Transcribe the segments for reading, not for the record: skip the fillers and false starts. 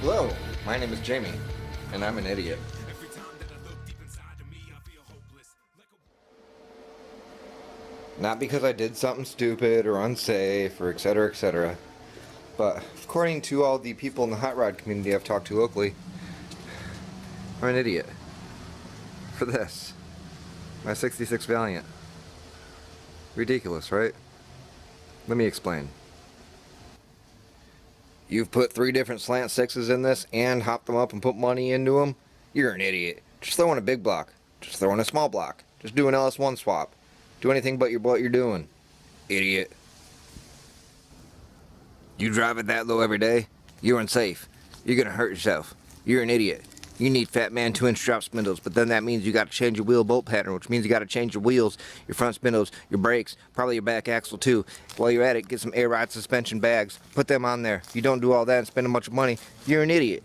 Hello, my name is Jamie, and I'm an idiot. Not because I did something stupid or unsafe or etc., but according to all the people in the hot rod community I've talked to locally, I'm an idiot. For this. My 66 Valiant. Ridiculous, right? Let me explain. You've put 3 different slant sixes in this and hopped them up and put money into them? You're an idiot. Just throw in a big block. Just throw in a small block. Just do an LS1 swap. Do anything but what you're doing. Idiot. You drive it that low every day? You're unsafe. You're gonna hurt yourself. You're an idiot. You need Fat Man 2-inch drop spindles, but then that means you gotta change your wheel bolt pattern, which means you gotta change your wheels, your front spindles, your brakes, probably your back axle too. While you're at it, get some air ride suspension bags. Put them on there. If you don't do all that and spend a bunch of money, you're an idiot.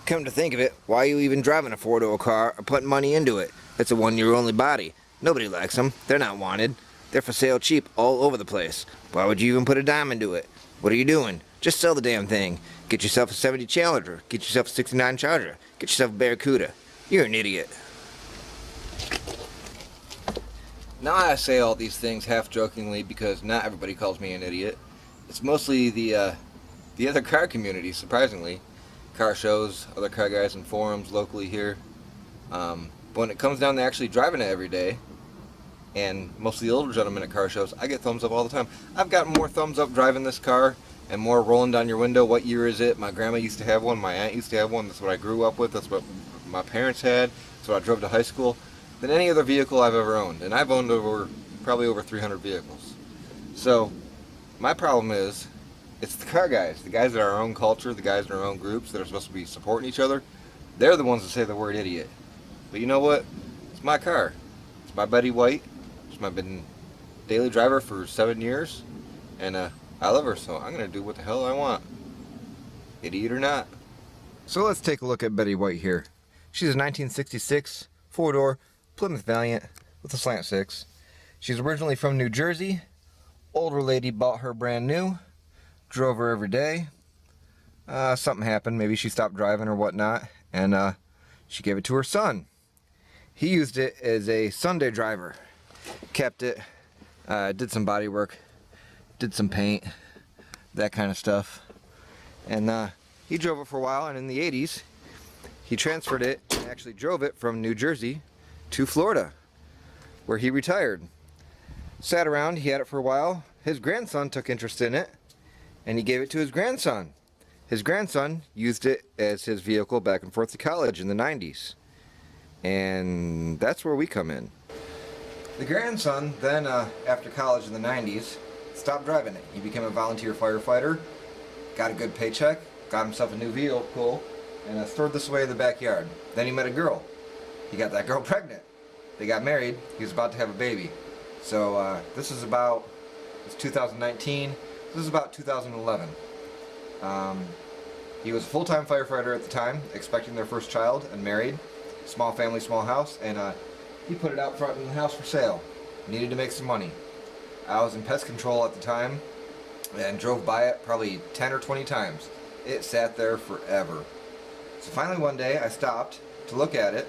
Come to think of it, why are you even driving a 4-door car or putting money into it? It's a one-year only body. Nobody likes them. They're not wanted. They're for sale cheap all over the place. Why would you even put a dime into it? What are you doing? Just sell the damn thing. Get yourself a 70 Challenger. Get yourself a 69 Charger. Get yourself a Barracuda. You're an idiot. Now I say all these things half jokingly because not everybody calls me an idiot. It's mostly the other car community, surprisingly. Car shows, other car guys in forums locally here. But when it comes down to actually driving it every day, and most of the older gentlemen at car shows, I get thumbs up all the time. I've gotten more thumbs up driving this car and more rolling down your window. What year is it? My grandma used to have one, my aunt used to have one. That's what I grew up with. That's what my parents had. That's what I drove to high school. Than any other vehicle I've ever owned. And I've owned probably over 300 vehicles. So my problem is, it's the car guys, the guys in our own culture, the guys in our own groups that are supposed to be supporting each other. They're the ones that say the word idiot. But you know what? It's my car. It's my Betty White. I've been daily driver for 7 years, and I love her, so I'm gonna do what the hell I want, idiot or not. So let's take a look at Betty White here. She's a 1966 4-door Plymouth Valiant with a slant 6. She's originally from New Jersey. Older lady bought her brand new, drove her every day. Something happened, maybe she stopped driving or whatnot, and she gave it to her son. He used it as a Sunday driver. Kept it, did some body work, did some paint, that kind of stuff. And he drove it for a while, and in the 80s, he transferred it and actually drove it from New Jersey to Florida, where he retired. Sat around, he had it for a while. His grandson took interest in it, and he gave it to his grandson. His grandson used it as his vehicle back and forth to college in the 90s. And that's where we come in. The grandson then, after college in the 90s, stopped driving it. He became a volunteer firefighter, got a good paycheck, got himself a new vehicle, and stored this away in the backyard. Then he met a girl. He got that girl pregnant. They got married. He was about to have a baby. So this is about, it's 2019, this is about 2011. He was a full-time firefighter at the time, expecting their first child and married. Small family, small house, and he put it out front in the house for sale. Needed to make some money. I was in pest control at the time and drove by it probably 10 or 20 times. It sat there forever. So finally one day I stopped to look at it.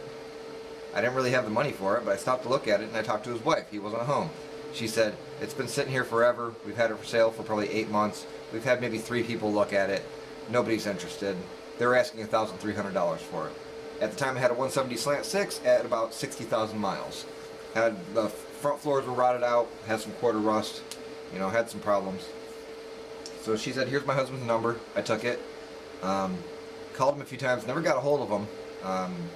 I didn't really have the money for it, but I stopped to look at it and I talked to his wife. He wasn't home. She said, it's been sitting here forever. We've had it for sale for probably 8 months. We've had maybe 3 people look at it. Nobody's interested. They were asking $1,300 for it. At the time I had a 170 slant 6 at about 60,000 miles. Had the front floors were rotted out, had some quarter rust, you know, had some problems. So she said, here's my husband's number. I took it. Called him a few times, never got a hold of him.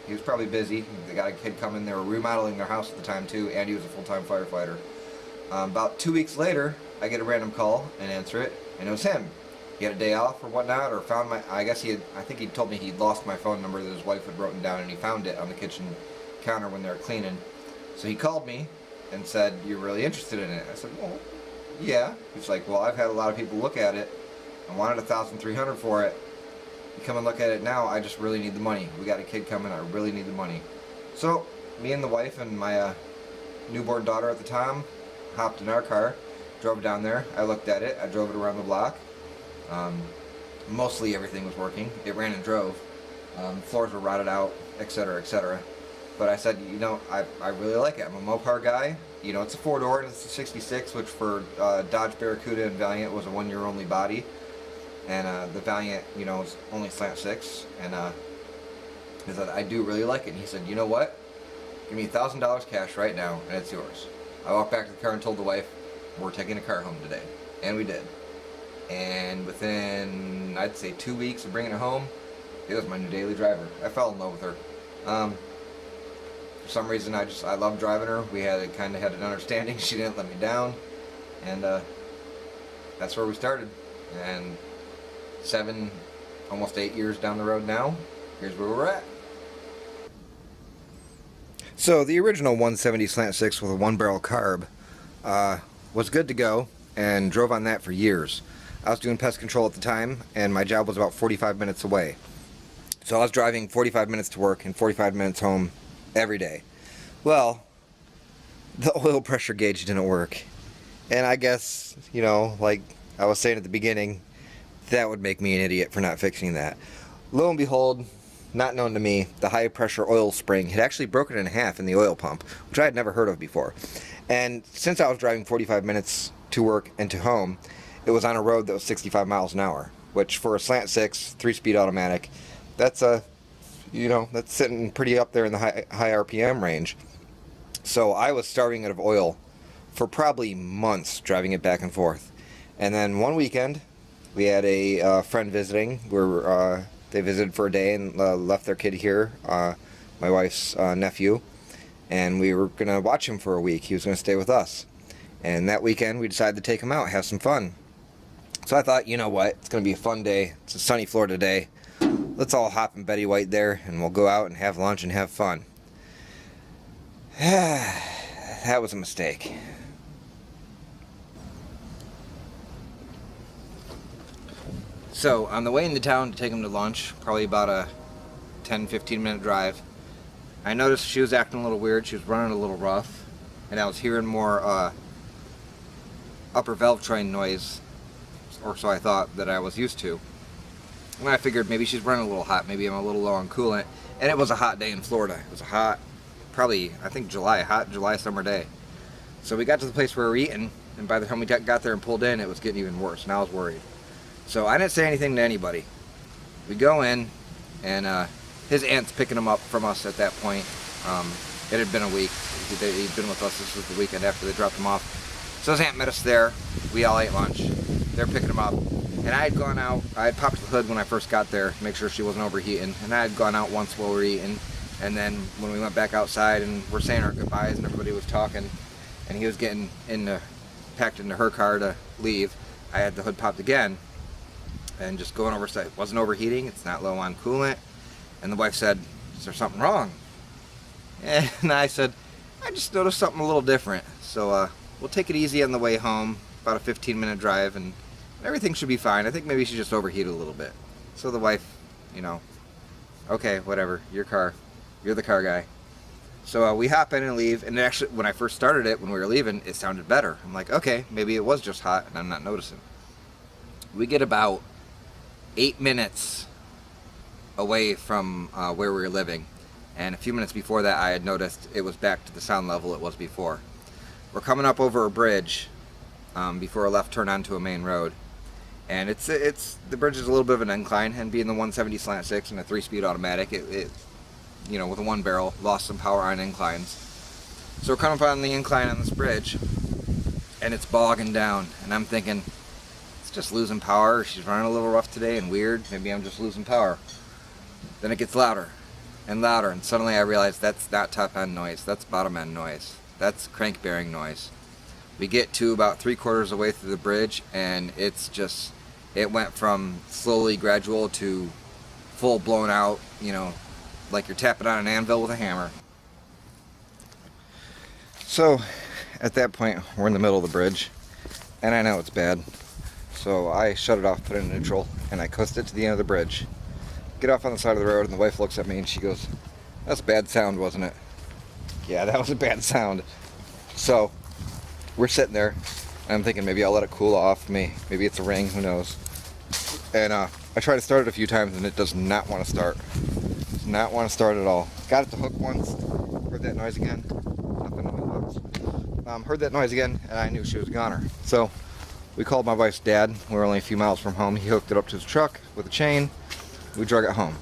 He was probably busy. They got a kid coming. They were remodeling their house at the time too, and he was a full-time firefighter. About 2 weeks later, I get a random call and answer it, and it was him. He had a day off or whatnot, or found my, I think he told me he'd lost my phone number that his wife had written down, and he found it on the kitchen counter when they were cleaning. So he called me and said, "You're really interested in it?" I said, "Well, yeah." He's like, "Well, I've had a lot of people look at it. I wanted $1,300 for it. You come and look at it now. I just really need the money. We got a kid coming. I really need the money." So me and the wife and my newborn daughter at the time hopped in our car, drove down there. I looked at it. I drove it around the block. Mostly everything was working. It ran and drove. Floors were rotted out, etc., etc. But I said, you know, I really like it. I'm a Mopar guy. You know, it's a 4-door and it's a 66, which for Dodge Barracuda and Valiant was a 1-year only body. And the Valiant, you know, is only slant 6. And he said, I do really like it. And he said, you know what? Give me $1,000 cash right now and it's yours. I walked back to the car and told the wife, we're taking a car home today. And we did. And within, I'd say 2 weeks of bringing it home, it was my new daily driver. I fell in love with her. For some reason, I loved driving her. We kind of had an understanding. She didn't let me down, and that's where we started. And 7, almost 8 years down the road now, here's where we're at. So the original 170 slant 6 with a 1-barrel carb was good to go, and drove on that for years. I was doing pest control at the time, and my job was about 45 minutes away. So I was driving 45 minutes to work and 45 minutes home every day. Well, the oil pressure gauge didn't work. And I guess, you know, like I was saying at the beginning, that would make me an idiot for not fixing that. Lo and behold, not known to me, the high pressure oil spring had actually broken in half in the oil pump, which I had never heard of before. And since I was driving 45 minutes to work and to home, it was on a road that was 65 miles an hour, which for a slant 6, 3-speed automatic, that's that's sitting pretty up there in the high RPM range. So I was starving it of oil for probably months, driving it back and forth. And then one weekend, we had a friend visiting. They visited for a day and left their kid here, my wife's nephew, and we were going to watch him for a week. He was going to stay with us. And that weekend, we decided to take him out, have some fun. So I thought, you know what, it's going to be a fun day. It's a sunny Florida day. Let's all hop in Betty White there, and we'll go out and have lunch and have fun. That was a mistake. So, on the way into town to take him to lunch, probably about a 10-15 minute drive, I noticed she was acting a little weird. She was running a little rough, and I was hearing more upper valve train noise, or so I thought, that I was used to. And I figured maybe she's running a little hot, maybe I'm a little low on coolant. And it was a hot day in Florida. It was a hot, probably, I think hot July summer day. So we got to the place where we were eating, and by the time we got there and pulled in, it was getting even worse, and I was worried. So I didn't say anything to anybody. We go in, and his aunt's picking him up from us at that point. It had been a week. He'd been with us. This was the weekend after they dropped him off. So his aunt met us there. We all ate lunch. They're picking him up. And I had gone out, I had popped the hood when I first got there to make sure she wasn't overheating. And I had gone out once while we were eating. And then when we went back outside and we're saying our goodbyes and everybody was talking, and he was getting packed into her car to leave, I had the hood popped again. And just going over, it wasn't overheating, it's not low on coolant. And the wife said, is there something wrong? And I said, I just noticed something a little different. So we'll take it easy on the way home, about a 15-minute drive, and everything should be fine. I think maybe she just overheated a little bit. So the wife, okay, whatever, your car, you're the car guy. So we hop in and leave, and actually, when I first started it, when we were leaving, it sounded better. I'm like, okay, maybe it was just hot, and I'm not noticing. We get about 8 minutes away from where we were living, and a few minutes before that, I had noticed it was back to the sound level it was before. We're coming up over a bridge before a left turn onto a main road. And the bridge is a little bit of an incline, and being the 170 slant 6 and a 3-speed automatic, it with a 1-barrel, lost some power on inclines. So we're coming up on the incline on this bridge, and it's bogging down, and I'm thinking, it's just losing power. She's running a little rough today and weird. Maybe I'm just losing power. Then it gets louder and louder, and suddenly I realize that's not top end noise, that's bottom end noise. That's crank bearing noise. We get to about 3/4 of the way through the bridge, and it went from slowly gradual to full blown out, like you're tapping on an anvil with a hammer. So at that point, we're in the middle of the bridge, and I know it's bad. So I shut it off, put it in neutral, and I coast it to the end of the bridge. Get off on the side of the road, and the wife looks at me and she goes, "That's a bad sound, wasn't it?" Yeah, that was a bad sound. So we're sitting there, and I'm thinking maybe I'll let it cool off. Maybe it's a ring, who knows. And I try to start it a few times, and it does not want to start. Does not want to start at all. Got it to hook once, heard that noise again. Nothing on the hooks. Heard that noise again, and I knew she was a goner. So we called my wife's dad. We were only a few miles from home. He hooked it up to his truck with a chain. We drug it home.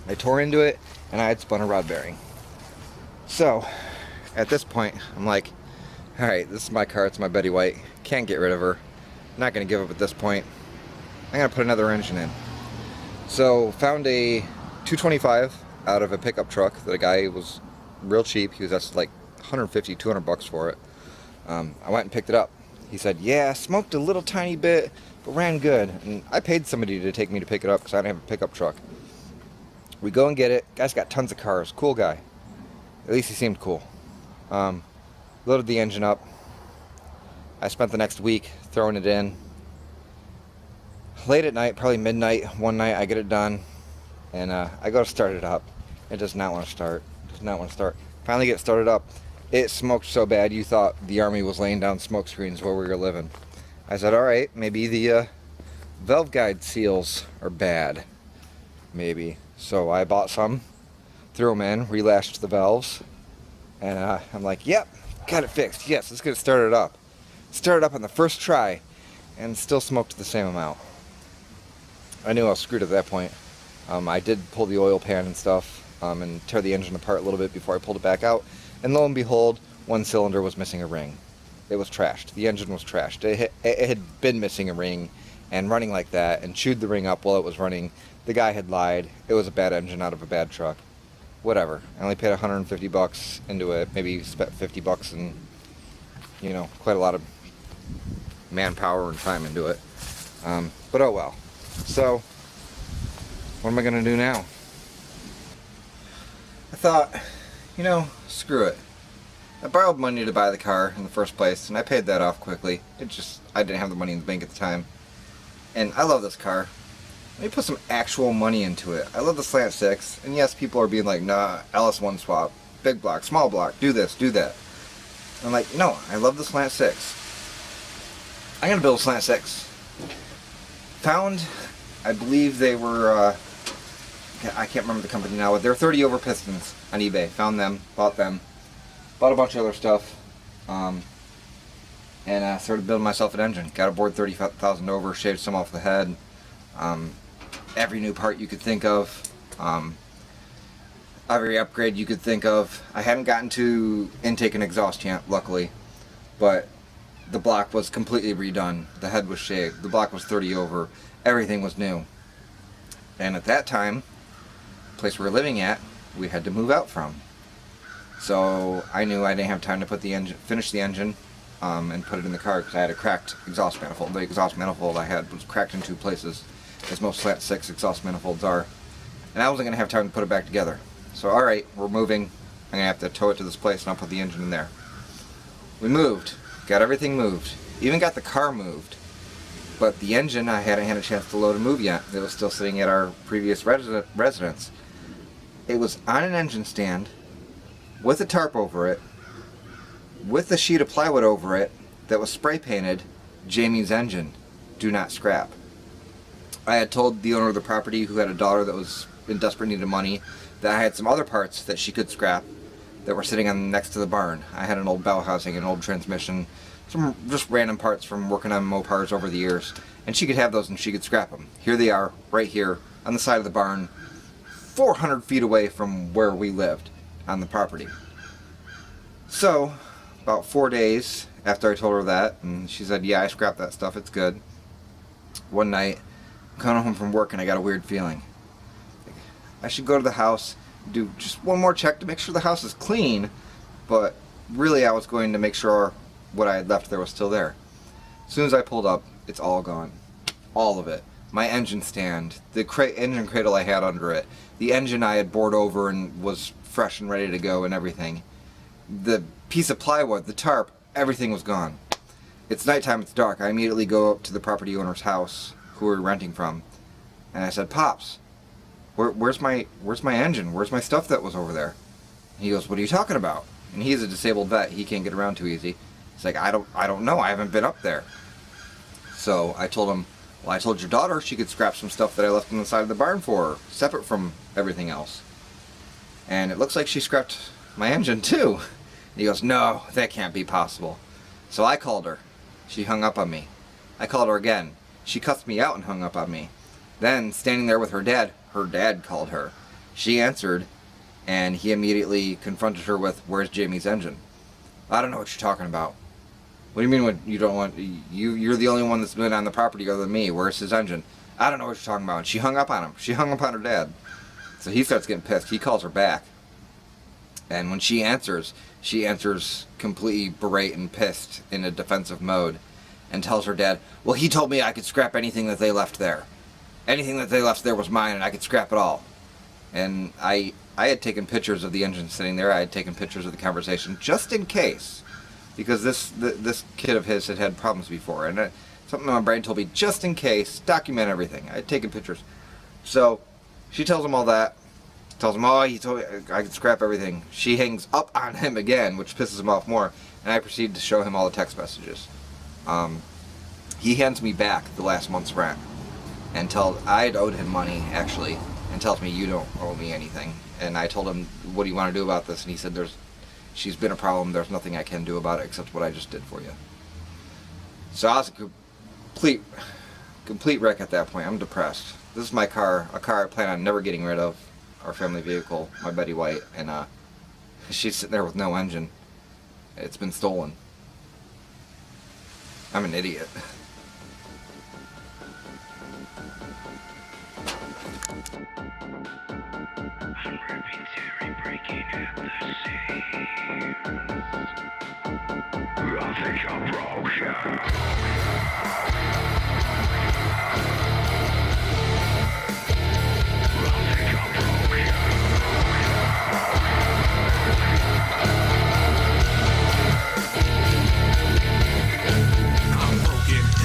I tore into it, and I had spun a rod bearing. So at this point, I'm like, all right, this is my car. It's my Betty White. Can't get rid of her. Not going to give up at this point. I'm going to put another engine in. So found a 225 out of a pickup truck that a guy was real cheap. He was asked like 150, 200 bucks for it. I went and picked it up. He said, yeah, smoked a little tiny bit, but ran good. And I paid somebody to take me to pick it up because I didn't have a pickup truck. We go and get it. Guy's got tons of cars. Cool guy. At least he seemed cool. Loaded the engine up. I spent the next week throwing it in. Late at night, probably midnight, one night I get it done, and I go to start it up. It does not want to start. Does not want to start. Finally get started up. It smoked so bad you thought the army was laying down smoke screens where we were living. I said, all right, maybe the valve guide seals are bad. Maybe. So I bought some, threw them in, relashed the valves, and I'm like, yep, got it fixed. Yes, let's get it started up. Started up on the first try, and still smoked the same amount. I knew I was screwed at that point. I did pull the oil pan and stuff, and tear the engine apart a little bit before I pulled it back out. And lo and behold, one cylinder was missing a ring. It was trashed. The engine was trashed. It had been missing a ring and running like that and chewed the ring up while it was running. The guy had lied. It was a bad engine out of a bad truck. Whatever. I only paid 150 bucks into it. Maybe spent 50 bucks and, quite a lot of manpower and time into it. But oh well. So, what am I going to do now? I thought, screw it. I borrowed money to buy the car in the first place, and I paid that off quickly. I didn't have the money in the bank at the time. And I love this car. Let me put some actual money into it. I love the Slant 6, and yes, people are being like, nah, LS1 swap, big block, small block, do this, do that. I'm like, no, I love the Slant 6. I'm going to build a Slant 6. Found, I believe they were, I can't remember the company now, but they're 30 over pistons on eBay. Found them, bought a bunch of other stuff, and started building myself an engine. Got a board 30,000 over, shaved some off the head, every new part you could think of, every upgrade you could think of. I hadn't gotten to intake and exhaust yet, luckily, but the block was completely redone. The head was shaved. The block was 30 over. Everything was new. And at that time, the place we were living at, we had to move out from. So I knew I didn't have time to put finish the engine, and put it in the car because I had a cracked exhaust manifold. The exhaust manifold I had was cracked in two places, as most Slant 6 exhaust manifolds are. And I wasn't going to have time to put it back together. So alright, we're moving. I'm going to have to tow it to this place and I'll put the engine in there. We moved. Got everything moved. Even got the car moved. But the engine, I hadn't had a chance to load and move yet. It was still sitting at our previous residence. It was on an engine stand, with a tarp over it, with a sheet of plywood over it, that was spray painted, Jamie's engine, do not scrap. I had told the owner of the property, who had a daughter that was in desperate need of money, that I had some other parts that she could scrap that were sitting on next to the barn. I had an old bell housing, an old transmission, some just random parts from working on Mopars over the years, and she could have those and she could scrap them. Here they are, right here, on the side of the barn, 400 feet away from where we lived on the property. So, about 4 days after I told her that, and she said, yeah, I scrapped that stuff, it's good. One night, I'm coming home from work and I got a weird feeling. I should go to the house, do just one more check to make sure the house is clean, but really I was going to make sure what I had left there was still there. As soon as I pulled up, it's all gone. All of it. My engine stand, the engine cradle I had under it, the engine I had bored over and was fresh and ready to go and everything. the piece of plywood, the tarp, everything was gone. It's nighttime, it's dark. I immediately go up to the property owner's house, who we're renting from, and I said, "Pops, where's my engine? Where's my stuff that was over there?" And he goes, "What are you talking about?" And he's a disabled vet. He can't get around too easy. He's like, I don't know. I haven't been up there." So I told him, "Well, I told your daughter she could scrap some stuff that I left on the side of the barn for her, separate from everything else. And it looks like she scrapped my engine too." And he goes, "No, that can't be possible." So I called her. She hung up on me. I called her again. She cussed me out and hung up on me. Then, standing there with her dad called her. She answered, and he immediately confronted her with, "Where's Jamie's engine?" "I don't know what you're talking about." "What do you mean what you don't want? You're the only one that's been on the property other than me. Where's his engine?" "I don't know what you're talking about." And she hung up on him. She hung up on her dad. So he starts getting pissed. He calls her back. And when she answers completely berate and pissed in a defensive mode, and tells her dad, "Well, he told me I could scrap anything that they left there. Anything that they left there was mine, and I could scrap it all." And I had taken pictures of the engine sitting there. I had taken pictures of the conversation just in case, because this kid of his had problems before, and something in my brain told me, just in case, document everything. I had taken pictures. So she tells him all that. Tells him, "Oh, he told me I could scrap everything." She hangs up on him again, which pisses him off more, and I proceed to show him all the text messages. He hands me back the last month's rent, and I had owed him money, actually, and tells me, "You don't owe me anything." And I told him, "What do you want to do about this?" And he said, "She's been a problem. There's nothing I can do about it except what I just did for you." So I was a complete wreck at that point. I'm depressed. This is my car, a car I plan on never getting rid of, our family vehicle, my Betty White, and she's sitting there with no engine. It's been stolen. I'm an idiot.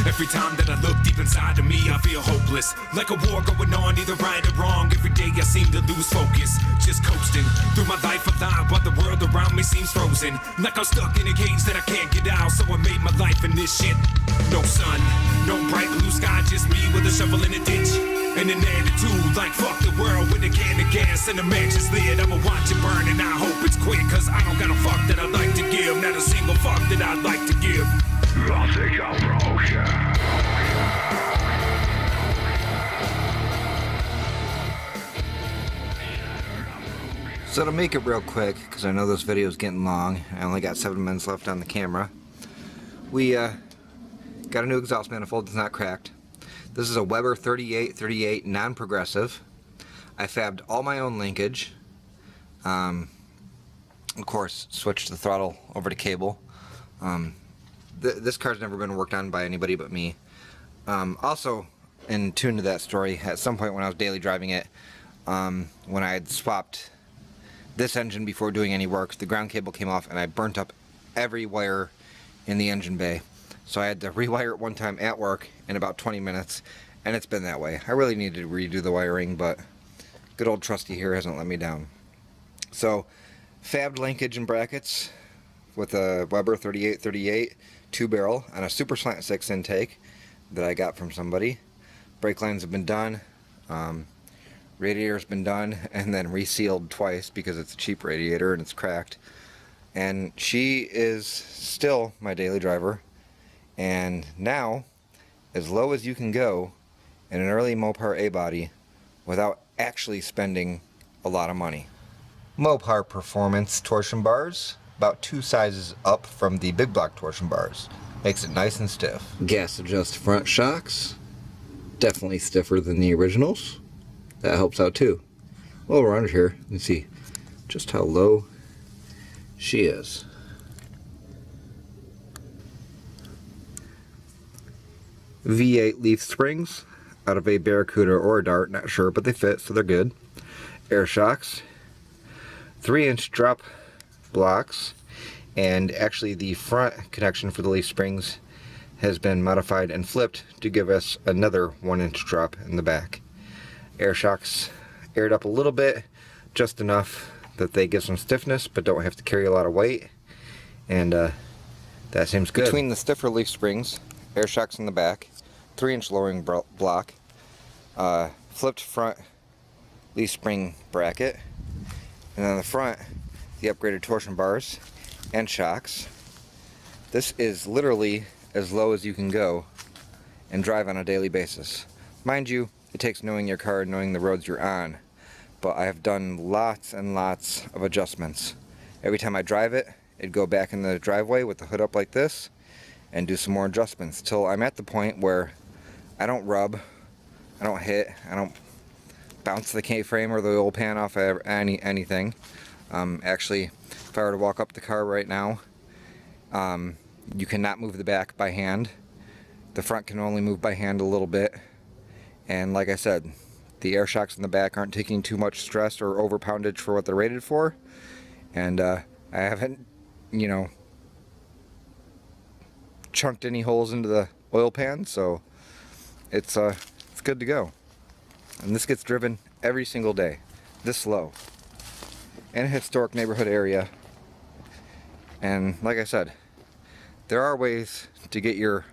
Every time that I look deep inside of me, I feel hopeless. Like a war going on, either right or wrong. Every day I seem to lose focus. Just coasting through my life alive while the world around me seems frozen. Like I'm stuck in a cage that I can't get out. So I made my life in this shit. No sun, no bright blue sky, just me with a shovel in a ditch. And an attitude like fuck the world with a can of gas and a match's lid. I'ma watch it burn and I hope it's quick, cause I don't got a fuck that I'd like to give. Not a single fuck that I'd like to give. I think I'm broken. So to make it real quick, because I know this video is getting long, I only got 7 minutes left on the camera. We got a new exhaust manifold. It's not cracked. This is a Weber 3838 non-progressive. I fabbed all my own linkage. Of course, switched the throttle over to cable. This car's never been worked on by anybody but me. Also, in tune to that story, at some point when I was daily driving it, when I had swapped this engine before doing any work, the ground cable came off and I burnt up every wire in the engine bay. So I had to rewire it one time at work in about 20 minutes, and it's been that way. I really needed to redo the wiring, but good old trusty here hasn't let me down. So, fabbed linkage and brackets with a Weber 3838 2-barrel on a Super Slant 6 intake that I got from somebody. Brake lines have been done. Radiator's been done and then resealed twice because it's a cheap radiator and it's cracked. And she is still my daily driver. And now, as low as you can go in an early Mopar A-body without actually spending a lot of money. Mopar Performance torsion bars, about 2 sizes up from the big block torsion bars. Makes it nice and stiff. Gas adjust front shocks, definitely stiffer than the originals. That helps out too. While we're under here, you can see just how low she is. V8 leaf springs out of a Barracuda or a Dart, not sure, but they fit, so they're good. Air shocks, 3-inch drop blocks, And actually the front connection for the leaf springs has been modified and flipped to give us another 1-inch drop in the back. Air shocks aired up a little bit, just enough that they give some stiffness but don't have to carry a lot of weight, and that seems good. Between the stiffer leaf springs, air shocks in the back, 3-inch lowering block, flipped front leaf spring bracket, and on the front the upgraded torsion bars and shocks. This is literally as low as you can go and drive on a daily basis. Mind you, it takes knowing your car and knowing the roads you're on, but I have done lots and lots of adjustments. Every time I drive it, it'd go back in the driveway with the hood up like this and do some more adjustments till I'm at the point where I don't rub, I don't hit, I don't bounce the K-frame or the oil pan off anything. Actually, if I were to walk up the car right now, you cannot move the back by hand. The front can only move by hand a little bit. And like I said, the air shocks in the back aren't taking too much stress or over poundage for what they're rated for. And I haven't, you know, chunked any holes into the oil pan, so it's good to go. And this gets driven every single day, this low, in a historic neighborhood area. And like I said, there are ways to get your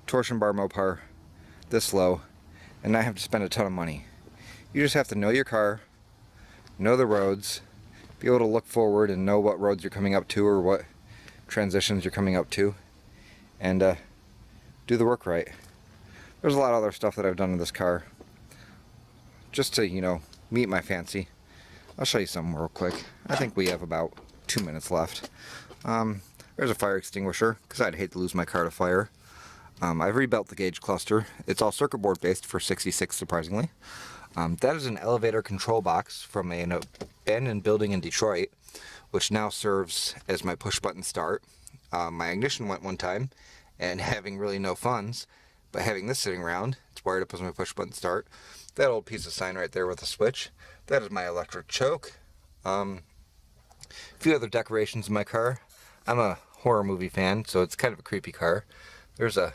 torsion bar Mopar this low and not have to spend a ton of money. You just have to know your car, know the roads, be able to look forward and know what roads you're coming up to or what transitions you're coming up to, and do the work right. There's a lot of other stuff that I've done in this car just to, you know, meet my fancy. I'll show you something real quick. I think we have about 2 minutes left. There's a fire extinguisher, because I'd hate to lose my car to fire. I've rebuilt the gauge cluster. It's all circuit board based for 66, surprisingly. That is an elevator control box from an abandoned building in Detroit, which now serves as my push button start. My ignition went one time, and having really no funds, but having this sitting around, it's wired up as my push button start. That old piece of sign right there with a switch, that is my electric choke. A few other decorations in my car. I'm a horror movie fan, so it's kind of a creepy car. There's a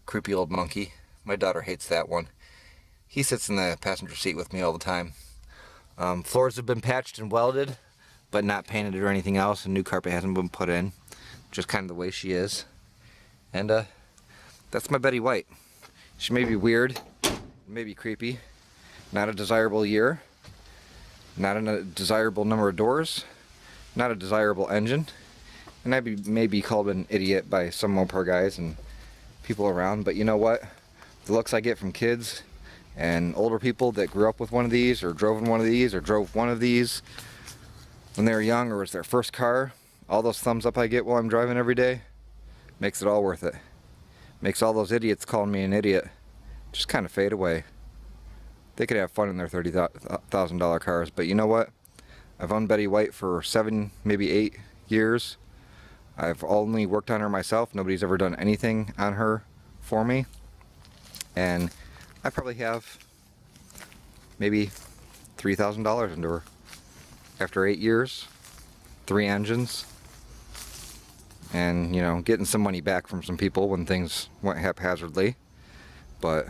creepy old monkey. My daughter hates that one. He sits in the passenger seat with me all the time. Floors have been patched and welded, but not painted or anything else, and new carpet hasn't been put in. Just kind of the way she is. And that's my Betty White. She may be weird, maybe creepy, not a desirable year, not a desirable number of doors, not a desirable engine, and I may be called an idiot by some Mopar guys and people around, but you know what? The looks I get from kids and older people that grew up with one of these, or drove in one of these, or drove one of these when they were young, or was their first car, all those thumbs up I get while I'm driving every day, makes it all worth it. Makes all those idiots calling me an idiot just kind of fade away. They could have fun in their $30,000 cars, but you know what? I've owned Betty White for 7, maybe 8 years. I've only worked on her myself. Nobody's ever done anything on her for me. And I probably have maybe $3,000 into her. After 8 years, 3 engines, and, you know, getting some money back from some people when things went haphazardly. But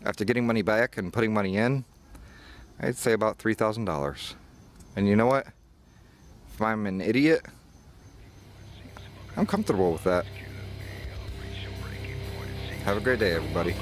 after getting money back and putting money in, I'd say about $3,000. And you know what? If I'm an idiot, I'm comfortable with that. Have a great day, everybody.